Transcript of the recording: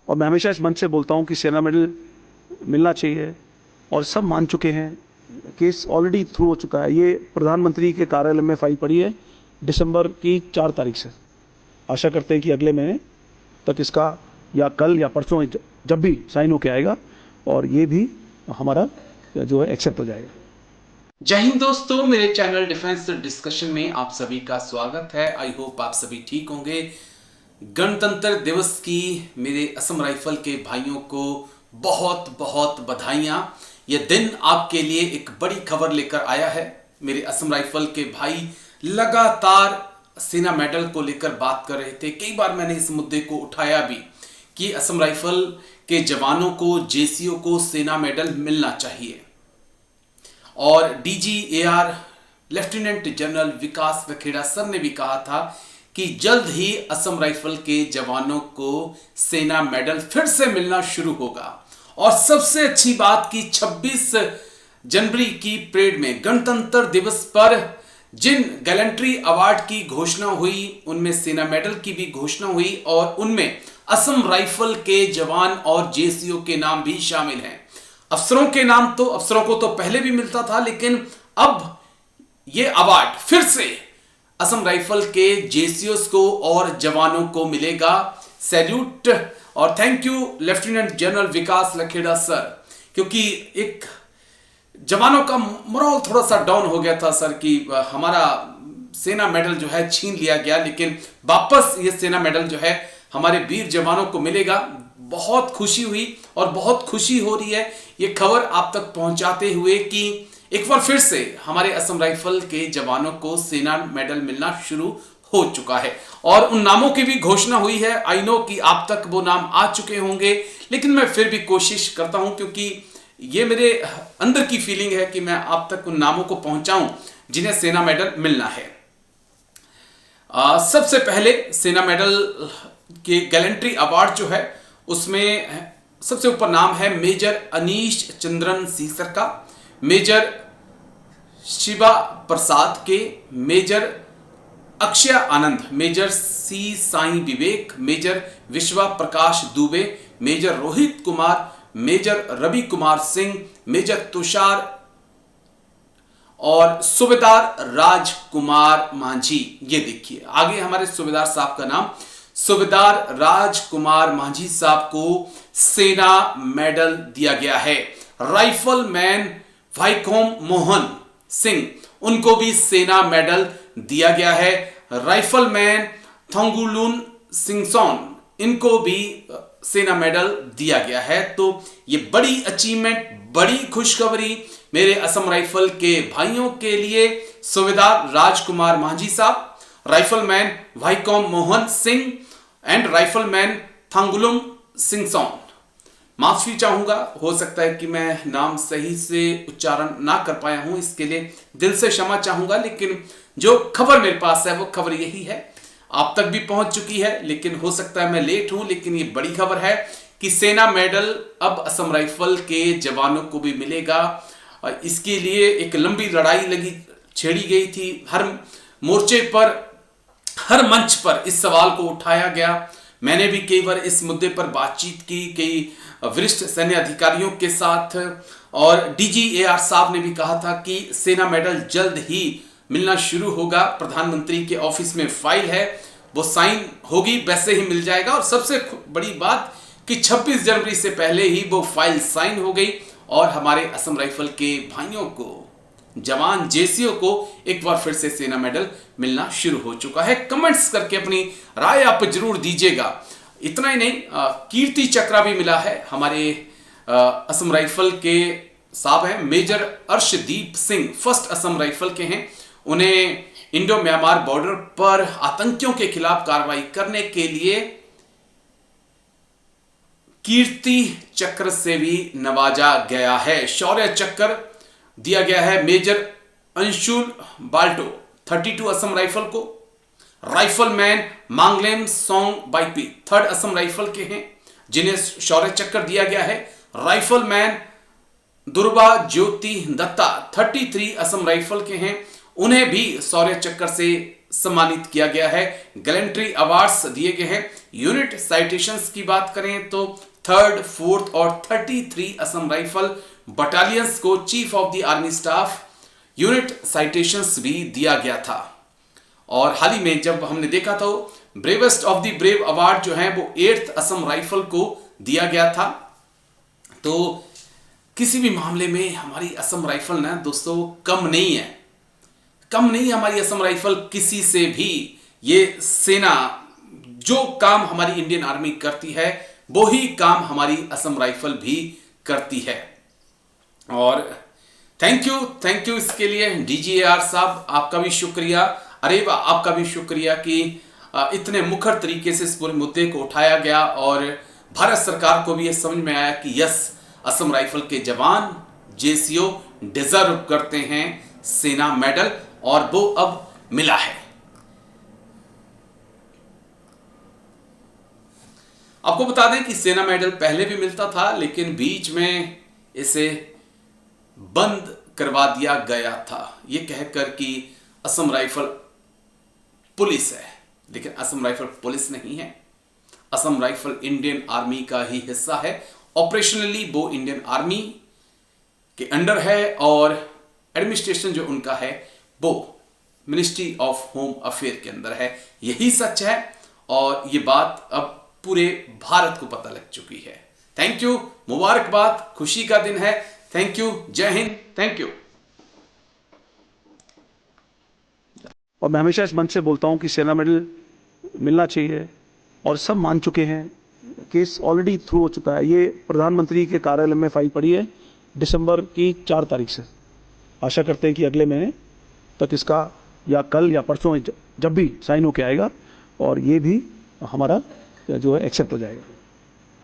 और मैं हमेशा इस मंच से बोलता हूँ कि सेना मेडल मिलना चाहिए और सब मान चुके हैं। केस ऑलरेडी थ्रू हो चुका है, ये प्रधानमंत्री के कार्यालय में फाइल पड़ी है दिसंबर की 4 तारीख से। आशा करते हैं कि अगले महीने तक इसका या कल या परसों जब भी साइन होके आएगा और ये भी हमारा जो है एक्सेप्ट हो जाएगा। जय हिंद दोस्तों, मेरे चैनल डिफेंस डिस्कशन में आप सभी का स्वागत है। आई होप आप सभी ठीक होंगे। गणतंत्र दिवस की मेरे असम राइफल के भाइयों को बहुत बहुत बधाइयां। यह दिन आपके लिए एक बड़ी खबर लेकर आया है। मेरे असम राइफल के भाई लगातार सेना मेडल को लेकर बात कर रहे थे। कई बार मैंने इस मुद्दे को उठाया भी कि असम राइफल के जवानों को, जेसीओ को सेना मेडल मिलना चाहिए। और डीजीएआर लेफ्टिनेंट जनरल विकास वखेड़ा सर ने भी कहा था कि जल्द ही असम राइफल के जवानों को सेना मेडल फिर से मिलना शुरू होगा। और सबसे अच्छी बात कि 26 जनवरी की परेड में गणतंत्र दिवस पर जिन गैलेंट्री अवार्ड की घोषणा हुई उनमें सेना मेडल की भी घोषणा हुई और उनमें असम राइफल के जवान और जेसीओ के नाम भी शामिल हैं। अफसरों के नाम तो अफसरों को तो पहले भी मिलता था, लेकिन अब यह अवार्ड फिर से असम राइफल के जेसीओस को और जवानों को मिलेगा। सैल्यूट और thank you lieutenant general Vikas Lakhera sir, क्योंकि एक जवानों का मोरल थोड़ा सा डाउन हो गया था सर कि हमारा सेना मेडल जो है छीन लिया गया, लेकिन वापस ये सेना मेडल जो है हमारे वीर जवानों को मिलेगा। बहुत खुशी हुई और बहुत खुशी हो रही है ये खबर आप तक पहुंचाते हुए कि एक बार फिर से हमारे असम राइफल के जवानों को सेना मेडल मिलना शुरू हो चुका है और उन नामों की भी घोषणा हुई है। आई नो कि आप तक वो नाम आ चुके होंगे, लेकिन मैं फिर भी कोशिश करता हूं क्योंकि ये मेरे अंदर की फीलिंग है कि मैं आप तक उन नामों को पहुंचाऊं जिन्हें सेना मेडल मिलना है। सबसे पहले सेना मेडल के गैलेंट्री अवार्ड जो है उसमें सबसे ऊपर नाम है मेजर अनीश चंद्रन सीसर का, major Shiva Prasad K, major Akshay Anand, major C Sai Vivek, major Vishwa Prakash Dubey, major Rohit Kumar, major Ravi Kumar Singh, major Tushar और सूबेदार राजकुमार मांझी। ये देखिए आगे हमारे सूबेदार साहब का नाम, सूबेदार राजकुमार मांझी साहब को सेना मेडल दिया गया है। Rifle man Viacom Mohan Singh, उनको भी सेना मेडल दिया गया है। राइफल मैन थोंगुलुन सिंगसोन, इनको भी सेना मेडल दिया गया है। तो ये बड़ी अचीवमेंट, बड़ी खुशखबरी मेरे असम राइफल के भाइयों के लिए। सूबेदार राजकुमार मांझी साहब, rifleman Vaikom Mohan Singh and rifleman Thangulum Singson. माफी चाहूंगा, हो सकता है कि मैं नाम सही से उच्चारण ना कर पाया हूं, इसके लिए दिल से क्षमा चाहूंगा। लेकिन जो खबर मेरे पास है वो खबर यही है, आप तक भी पहुंच चुकी है, लेकिन हो सकता है मैं लेट हूं, लेकिन ये बड़ी खबर है कि सेना मेडल अब असम राइफल के जवानों को भी मिलेगा। इसके लिए एक लंबी लड़ाई छेड़ी गई थी, हर मोर्चे पर, हर मंच पर इस सवाल को उठाया गया। मैंने भी कई बार इस मुद्दे पर बातचीत की कई वरिष्ठ सैन्य अधिकारियों के साथ, और डीजीएआर साहब ने भी कहा था कि सेना मेडल जल्द ही मिलना शुरू होगा। प्रधानमंत्री के ऑफिस में फाइल है, वो साइन होगी, वैसे ही मिल जाएगा। और सबसे बड़ी बात कि 26 जनवरी से पहले ही वो फाइल साइन हो गई और हमारे असम राइफल के भाइयों को, जवान जेसीओ को एक बार फिर से सेना मेडल मिलना शुरू हो चुका है। कमेंट्स करके अपनी राय आप जरूर दीजिएगा। इतना ही नहीं, कीर्ति चक्र भी मिला है हमारे असम राइफल के साहब हैं major Arshdeep Singh, first Assam rifle के हैं। उन्हें इंडो म्यांमार बॉर्डर पर आतंकियों के खिलाफ कार्रवाई करने के लिए कीर्ति चक्र से भी नवाजा गया है। शौर्य चक्र दिया गया है मेजर अंशुल बाल्टो 32 असम राइफल को। Rifleman Manglem Song Baipei 3rd Assam rifle के हैं, जिन्हें शौर्य चक्र दिया गया है। राइफलमैन दुर्गा ज्योति दत्ता 33 असम राइफल के हैं, उन्हें भी शौर्य चक्र से सम्मानित किया गया है। गैलेंट्री अवार्ड्स दिए गए हैं। यूनिट साइटेशंस की बात करें तो 3rd, 4th और 33 असम राइफल बटालियंस को chief of the army staff unit citations भी दिया गया था। और हाल ही में जब हमने देखा तो bravest of the brave award जो है वो 8th असम राइफल को दिया गया था। तो किसी भी मामले में हमारी असम राइफल ना दोस्तों कम नहीं है, कम नहीं है हमारी असम राइफल किसी से भी। ये सेना जो काम हमारी इंडियन आर्मी करती है वो ही काम हमारी असम राइफल भी करती है। और थैंक यू इसके लिए डीजीएआर साहब, आपका भी शुक्रिया। अरे आपका भी शुक्रिया कि इतने मुखर तरीके से इस पूरे मुद्दे को उठाया गया और भारत सरकार को भी यह समझ में आया कि यस, असम राइफल के जवान जेसीओ डिजर्व करते हैं सेना मेडल, और वो अब मिला है। आपको बता दें कि सेना मेडल पहले भी मिलता था, लेकिन बीच में इसे बंद करवा दिया गया था, ये कहकर कि असम राइफल पुलिस है। लेकिन असम राइफल पुलिस नहीं है, असम राइफल इंडियन आर्मी का ही हिस्सा है। ऑपरेशनली वो इंडियन आर्मी के अंडर है और एडमिनिस्ट्रेशन जो उनका है वो मिनिस्ट्री ऑफ होम अफेयर के अंदर है। यही सच है और ये बात अब पूरे भारत को पता लग चुकी है। थैंक यू, मुबारकबाद, खुशी का दिन है। थैंक यू, जय हिंद, थैंक यू। और मैं हमेशा इस मंच से बोलता हूं कि सेना मेडल मिलना चाहिए और सब मान चुके हैं। केस ऑलरेडी थ्रू हो चुका है। ये प्रधानमंत्री के कार्यालय में फाइल पड़ी है दिसंबर की 4 तारीख से। आशा करते हैं कि अगले महीने तक इसका या कल या परसों जब भी साइन होके आएगा और ये भी हमारा जो है एक्सेप्ट हो जाएगा।